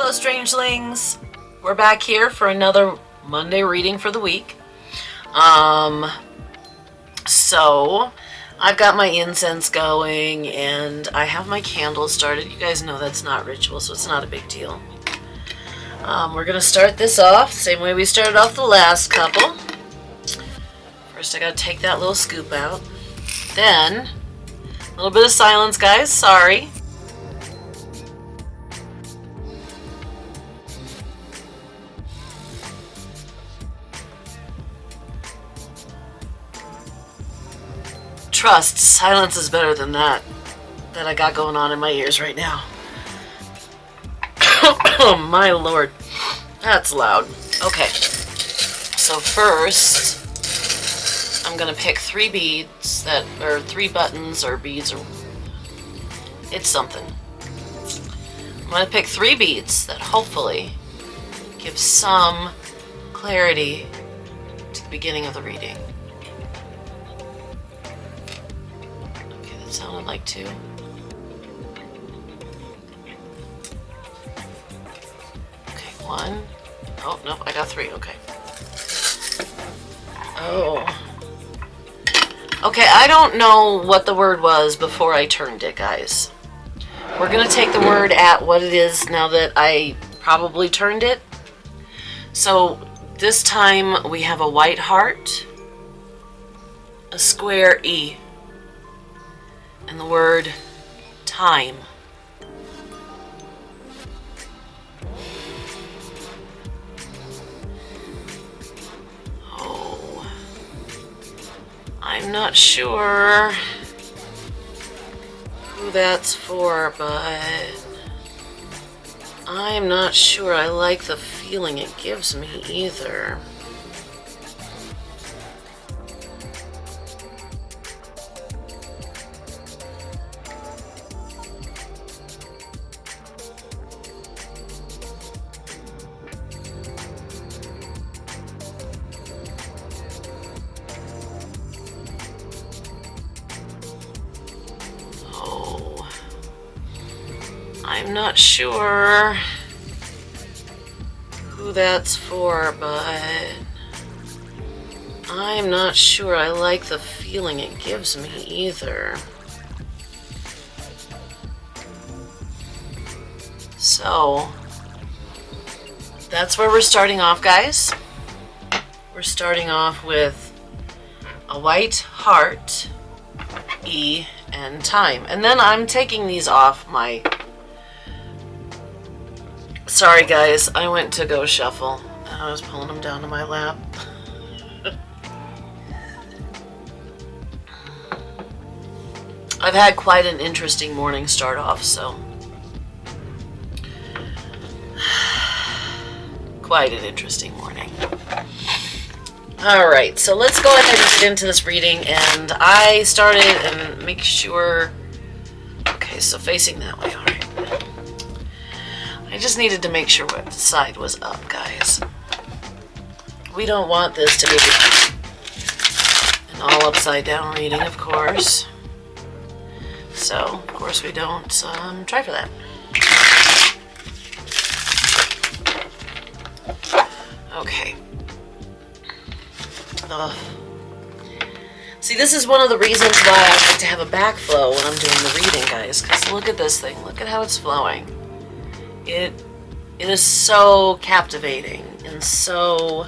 Hello, Strangelings. We're back here for another Monday reading for the week. So I've got my incense going and I have my candles started. You guys know that's not ritual, so it's not a big deal. We're gonna start this off same way we started off the last couple. First, I gotta take that little scoop out. Then, a little bit of silence, guys. Sorry. Trust, silence is better than that I got going on in my ears right now. Oh my lord, that's loud. Okay, so first I'm gonna pick 3 beads that, or 3 buttons or beads, or it's something. I'm gonna pick 3 beads that hopefully give some clarity to the beginning of the reading. Sounded like 2. Okay, 1. Oh, no, I got 3. Okay. Oh. Okay, I don't know what the word was before I turned it, guys. We're going to take the word at what it is now that I probably turned it. So, this time we have a white heart, a square E, and the word time. Oh, I'm not sure who that's for, but I'm not sure I like the feeling it gives me either. I'm not sure who that's for, but I'm not sure I like the feeling it gives me either. So, that's where we're starting off, guys. We're starting off with a white heart, E, and time. And then I'm taking these off my... Sorry guys, I went to go shuffle and I was pulling them down to my lap. I've had quite an interesting morning start off, so... Quite an interesting morning. Alright, so let's go ahead and get into this reading, and I started and make sure... Okay, so facing that way, alright. I just needed to make sure what side was up, guys. We don't want this to be an all upside down reading, of course. So, of course we don't try for that. Okay. See, this is one of the reasons why I like to have a backflow when I'm doing the reading, guys. Because look at this thing. Look at how it's flowing. It is so captivating and so...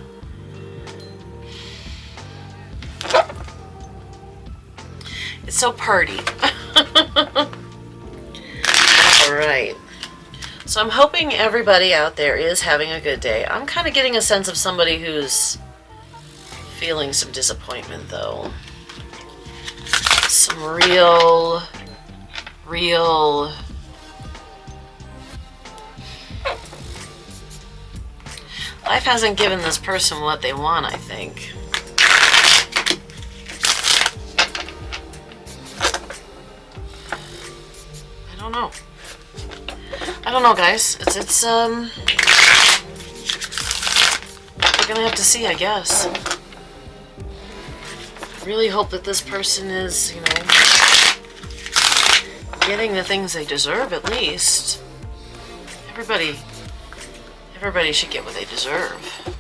It's so purty. Alright. So I'm hoping everybody out there is having a good day. I'm kind of getting a sense of somebody who's feeling some disappointment, though. Some real... Life hasn't given this person what they want, I think. I don't know, guys. It's we're gonna have to see, I guess. I really hope that this person is, you know, getting the things they deserve, at least. Everybody Everybody should get what they deserve.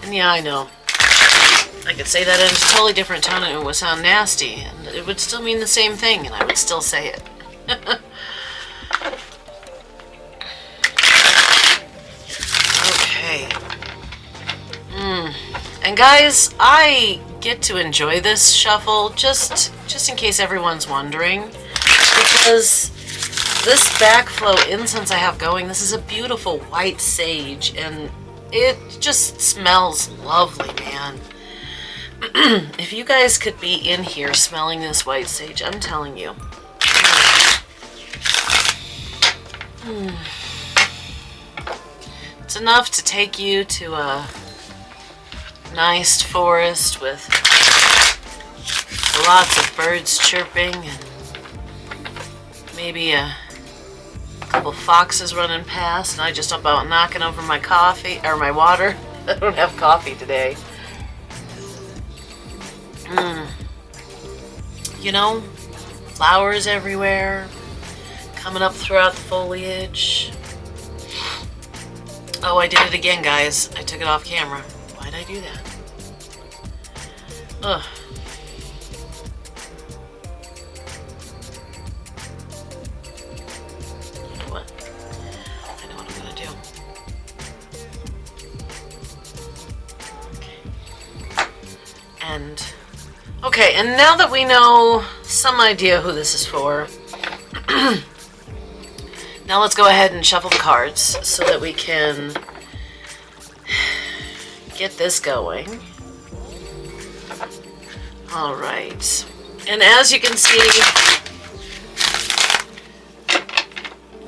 And yeah, I know. I could say that in a totally different tone and it would sound nasty, and it would still mean the same thing, and I would still say it. Okay. And guys, I get to enjoy this shuffle just in case everyone's wondering, because this backflow incense I have going, this is a beautiful white sage, and it just smells lovely, man. If you guys could be in here smelling this white sage, I'm telling you. It's enough to take you to a nice forest with lots of birds chirping and maybe a couple foxes running past, and I just about knocking over my coffee or my water. I don't have coffee today. You know, flowers everywhere, coming up throughout the foliage. Oh, I did it again, guys. I took it off camera. Why'd I do that? Ugh. You know what? I know what I'm gonna do. Okay, and now that we know some idea who this is for, now let's go ahead and shuffle the cards so that we can get this going. All right, and as you can see,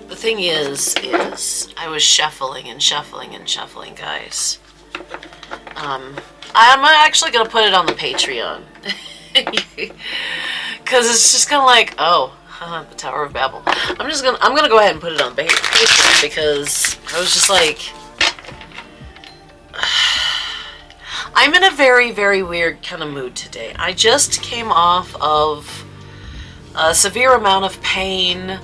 the thing is I was shuffling and shuffling and shuffling, guys. I'm actually gonna put it on the Patreon because it's just kind of like, oh, the Tower of Babel. I'm gonna go ahead and put it on Patreon because I was just like, I'm in a very, very weird kind of mood today. I just came off of a severe amount of pain.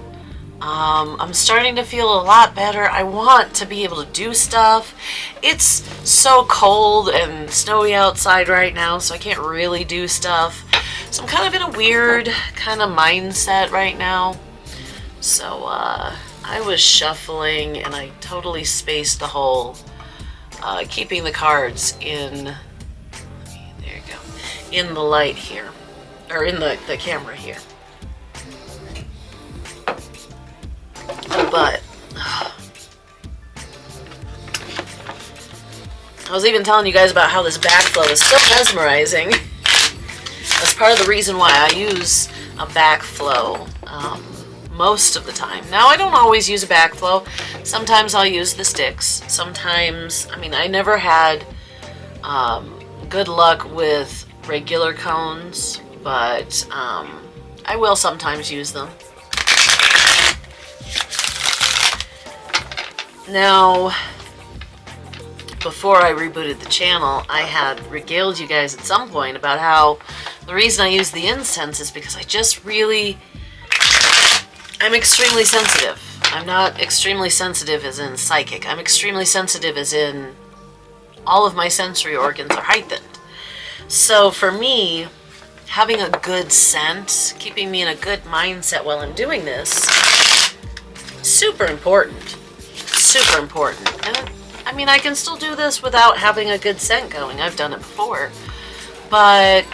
I'm starting to feel a lot better. I want to be able to do stuff. It's so cold and snowy outside right now, so I can't really do stuff. So I'm kind of in a weird kind of mindset right now. So I was shuffling and I totally spaced the whole keeping the cards in, there you go, in the light here, or in the camera here. But I was even telling you guys about how this backflow is so mesmerizing. That's part of the reason why I use a backflow most of the time. Now, I don't always use a backflow. Sometimes I'll use the sticks. Sometimes, I mean, I never had good luck with regular cones, but I will sometimes use them. Now, before I rebooted the channel, I had regaled you guys at some point about how the reason I use the incense is because I just really, I'm extremely sensitive. I'm not extremely sensitive as in psychic. I'm extremely sensitive as in all of my sensory organs are heightened. So for me, having a good scent, keeping me in a good mindset while I'm doing this, super important. Super important. And I mean, I can still do this without having a good scent going. I've done it before. But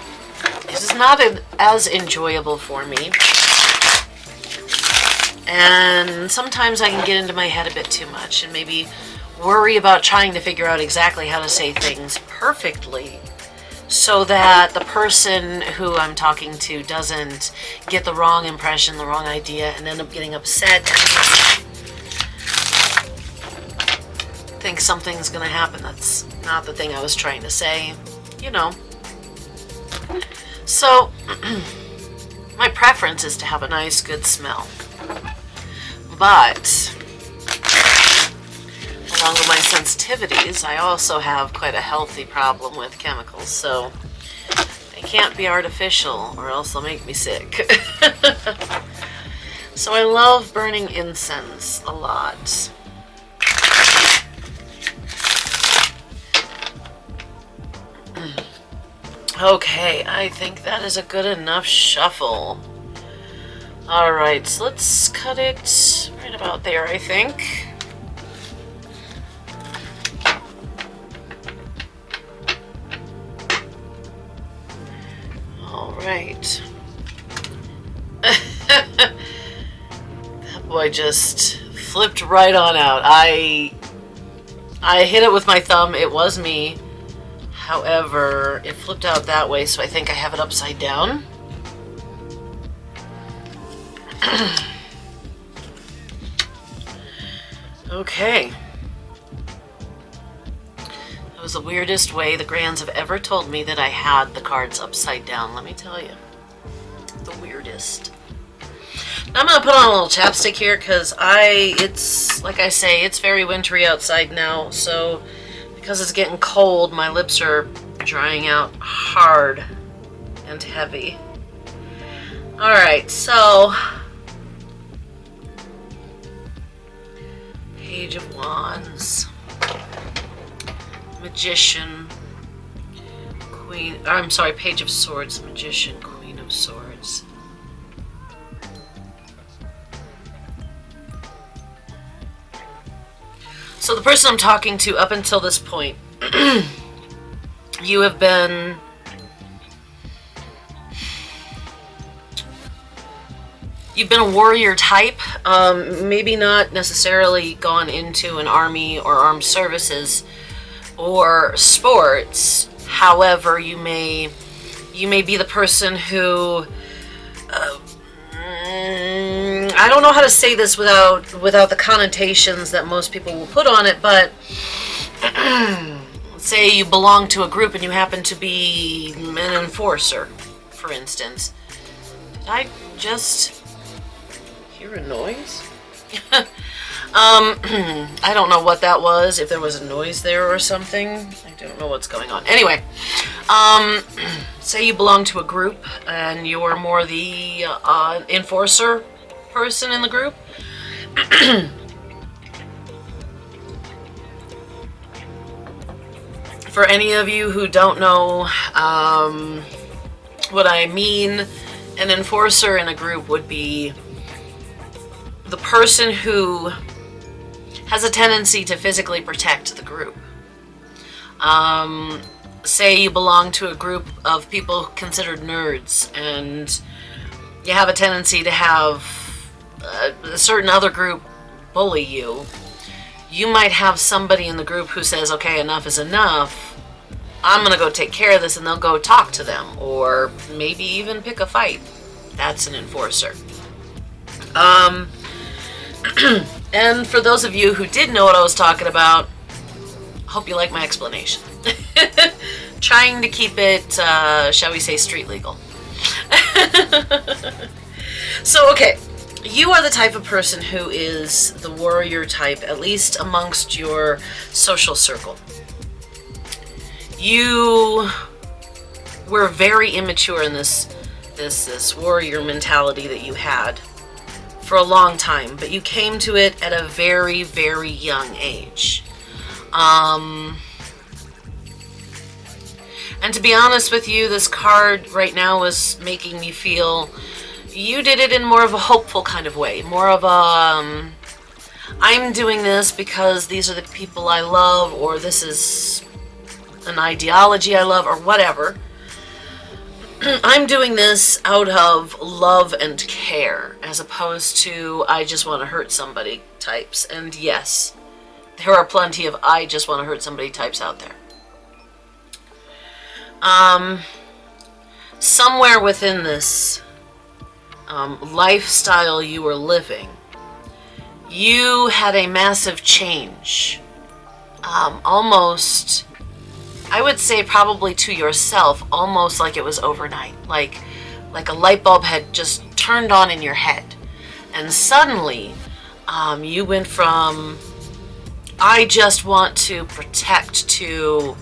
it is not as enjoyable for me. And sometimes I can get into my head a bit too much and maybe worry about trying to figure out exactly how to say things perfectly so that the person who I'm talking to doesn't get the wrong impression, the wrong idea, and end up getting upset and think something's gonna happen that's not the thing I was trying to say, you know. So my preference is to have a nice good smell, but along with my sensitivities, I also have quite a healthy problem with chemicals, so they can't be artificial or else they'll make me sick. So I love burning incense a lot. Okay, I think that is a good enough shuffle. Alright, so let's cut it right about there, I think. Alright. That boy just flipped right on out. I hit it with my thumb. It was me. However, it flipped out that way, so I think I have it upside down. Okay. That was the weirdest way the Grands have ever told me that I had the cards upside down, let me tell you. The weirdest. Now I'm going to put on a little chapstick here because it's, like I say, it's very wintry outside now, so because it's getting cold, my lips are drying out hard and heavy. Alright, so Page of Wands, Magician, Queen, I'm sorry, Page of Swords, Magician, Queen of Swords. So the person I'm talking to up until this point, you've been a warrior type, maybe not necessarily gone into an army or armed services or sports. However, you may be the person who I don't know how to say this without the connotations that most people will put on it, but say you belong to a group and you happen to be an enforcer, for instance. Did I just hear a noise? I don't know what that was, if there was a noise there or something. I don't know what's going on. Anyway, say you belong to a group and you're more the enforcer person in the group. For any of you who don't know what I mean, an enforcer in a group would be the person who has a tendency to physically protect the group. Say you belong to a group of people considered nerds, and you have a tendency to have a certain other group bully you. You might have somebody in the group who says, okay, enough is enough. I'm going to go take care of this, and they'll go talk to them, or maybe even pick a fight. That's an enforcer. And for those of you who did know what I was talking about, hope you like my explanation. Trying to keep it, shall we say, street legal. So, okay, you are the type of person who is the warrior type, at least amongst your social circle. You were very immature in this warrior mentality that you had for a long time, but you came to it at a very, very young age. And to be honest with you, this card right now is making me feel you did it in more of a hopeful kind of way, more of a I'm doing this because these are the people I love, or this is an ideology I love, or whatever. I'm doing this out of love and care, as opposed to I just want to hurt somebody types. And yes, there are plenty of I just want to hurt somebody types out there. Somewhere within this lifestyle you were living, you had a massive change. Almost, I would say probably to yourself, almost like it was overnight. Like a light bulb had just turned on in your head. And suddenly, you went from, I just want to protect, to,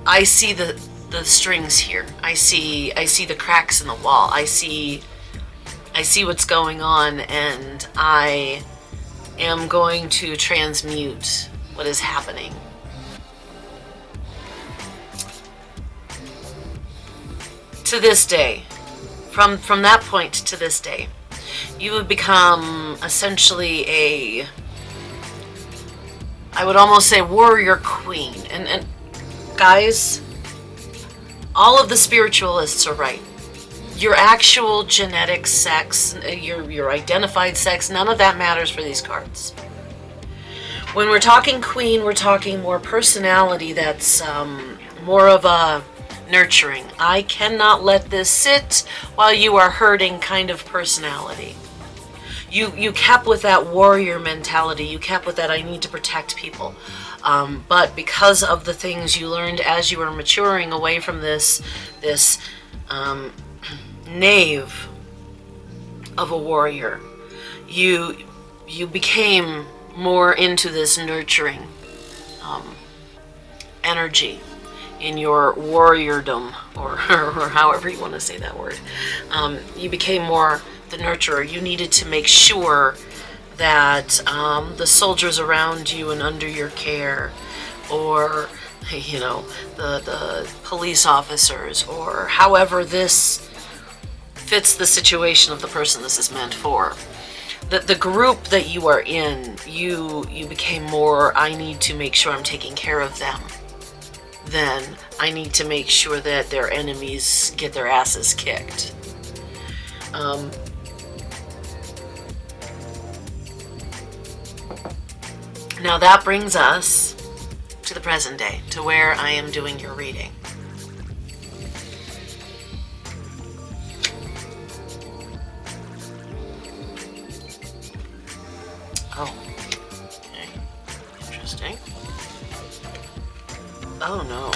I see the strings here. I see the cracks in the wall. I see what's going on, and I am going to transmute what is happening. to this day, from that point to this day, you have become essentially a, I would almost say, warrior queen. And guys, all of the spiritualists are right. Your actual genetic sex, your identified sex, none of that matters for these cards. When we're talking queen, we're talking more personality that's more of a nurturing. I cannot let this sit while you are hurting kind of personality. You kept with that warrior mentality. You kept with that I need to protect people. But because of the things you learned as you were maturing away from this knave of a warrior, you became more into this nurturing energy in your warriordom, or however you want to say that word. You became more the nurturer. You needed to make sure that the soldiers around you and under your care, or you know, the police officers, or however this fits the situation of the person this is meant for, the group that you are in, you became more, I need to make sure I'm taking care of them, then I need to make sure that their enemies get their asses kicked. Now that brings us to the present day, to where I am doing your reading. Oh, okay, interesting. Oh no.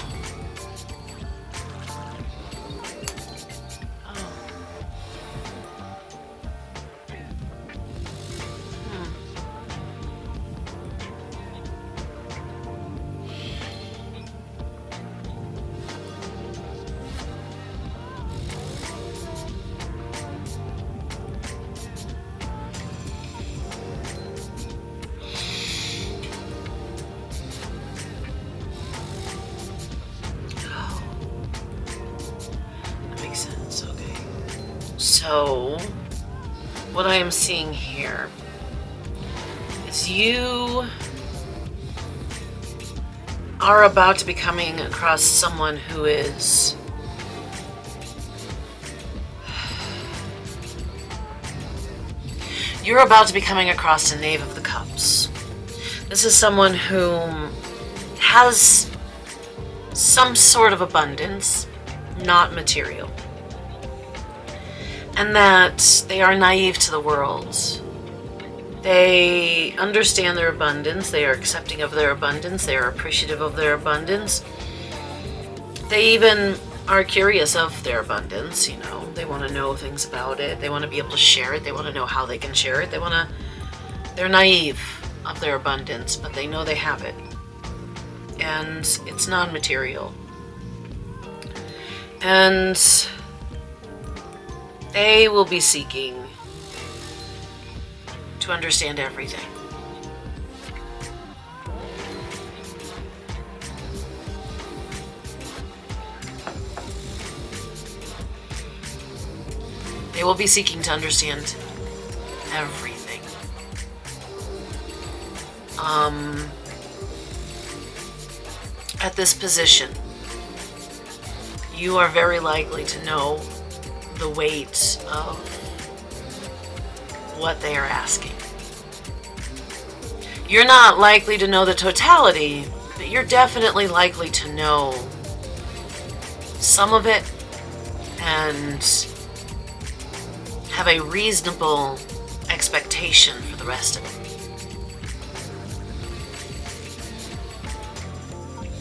So, what I am seeing here is you are about to be coming across someone who is you're about to be coming across a Knave of the Cups. This is someone who has some sort of abundance, not material. And that they are naive to the world. They understand their abundance, they are accepting of their abundance, they are appreciative of their abundance. They even are curious of their abundance, you know. They want to know things about it, they want to be able to share it, they want to know how they can share it, they're naive of their abundance, but they know they have it. And it's non-material. And they will be seeking to understand everything. They will be seeking to understand everything. At this position, you are very likely to know the weight of what they are asking. You're not likely to know the totality, but you're definitely likely to know some of it and have a reasonable expectation for the rest of it.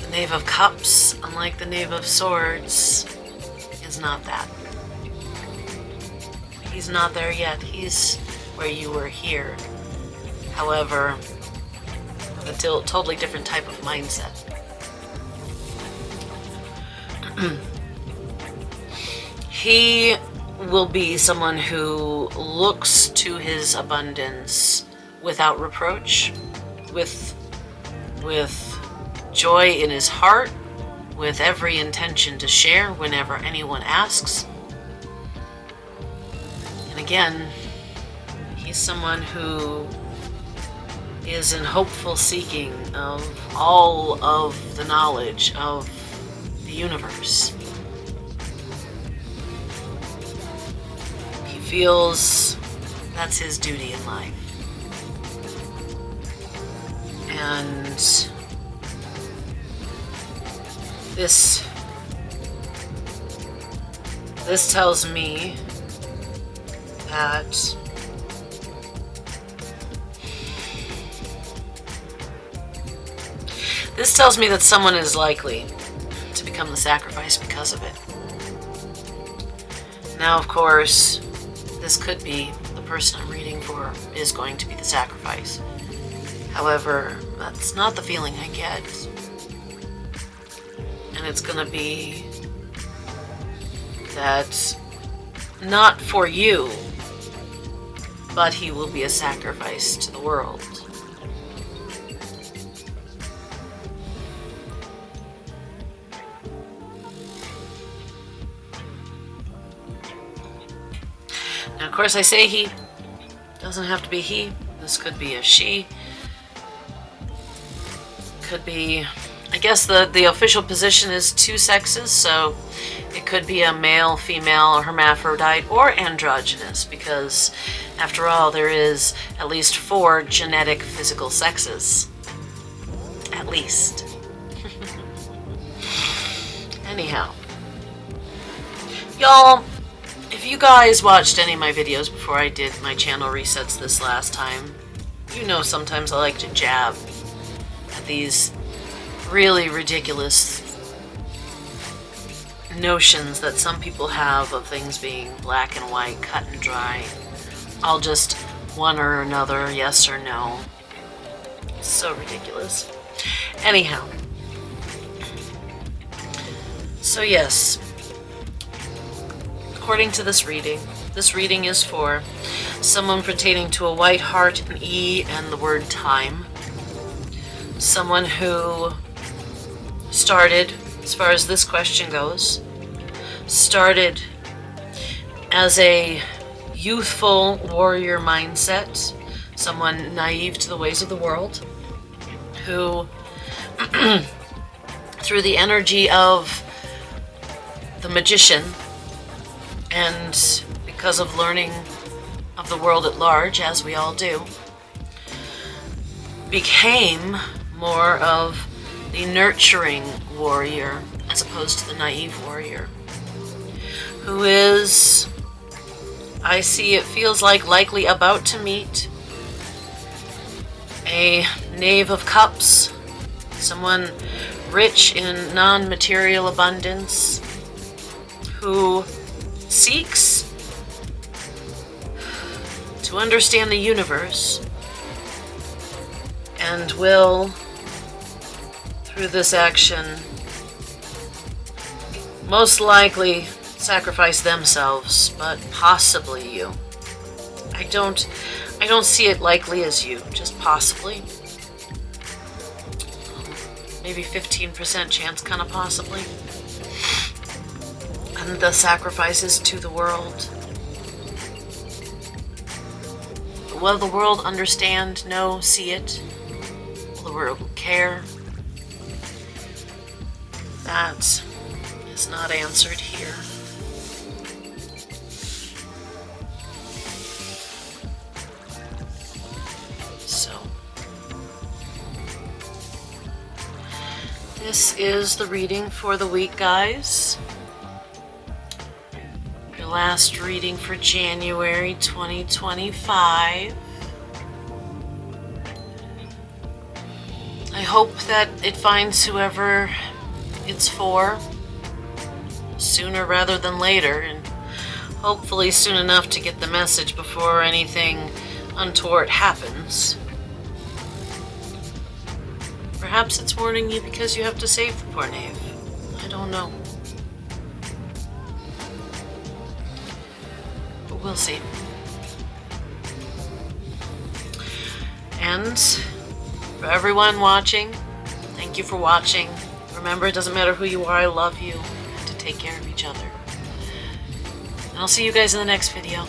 The Knave of Cups, unlike the Knave of Swords, is not that. He's not there yet. He's where you were here. However, a totally different type of mindset. He will be someone who looks to his abundance without reproach, with joy in his heart, with every intention to share whenever anyone asks. again, he's someone who is in hopeful seeking of all of the knowledge of the universe. He feels that's his duty in life. And this tells me that someone is likely to become the sacrifice because of it. Now, of course, this could be the person I'm reading for is going to be the sacrifice. However, that's not the feeling I get. And it's going to be that not for you, but he will be a sacrifice to the world. Now, of course, I say he. Doesn't have to be he. This could be a she. Could be, I guess the official position is two sexes, so it could be a male, female, or hermaphrodite, or androgynous, because after all, there is at least 4 genetic physical sexes. At least. Anyhow. Y'all, if you guys watched any of my videos before I did my channel resets this last time, you know sometimes I like to jab at these really ridiculous notions that some people have of things being black and white, cut and dry. I'll just one or another, yes or no. It's so ridiculous. Anyhow. So yes, according to this reading is for someone pertaining to a white heart, an E, and the word time. Someone who started, as far as this question goes, started as a youthful warrior mindset, someone naive to the ways of the world, who, through the energy of the magician, and because of learning of the world at large, as we all do, became more of the nurturing warrior as opposed to the naive warrior, who is, I see it feels like, likely about to meet a Knave of Cups, someone rich in non-material abundance, who seeks to understand the universe and will, through this action, most likely sacrifice themselves, but possibly you. I don't see it likely as you, just possibly. Maybe 15% chance, kind of possibly. And the sacrifices to the world. Will the world understand, know, see it? Will the world care? That is not answered here. So, this is the reading for the week, guys. Your last reading for January 2025. I hope that it finds whoever it's for sooner rather than later, and hopefully soon enough to get the message before anything untoward happens. Perhaps it's warning you because you have to save the poor knave. I don't know. But we'll see. And for everyone watching, thank you for watching. Remember, it doesn't matter who you are, I love you. To take care of each other. And I'll see you guys in the next video.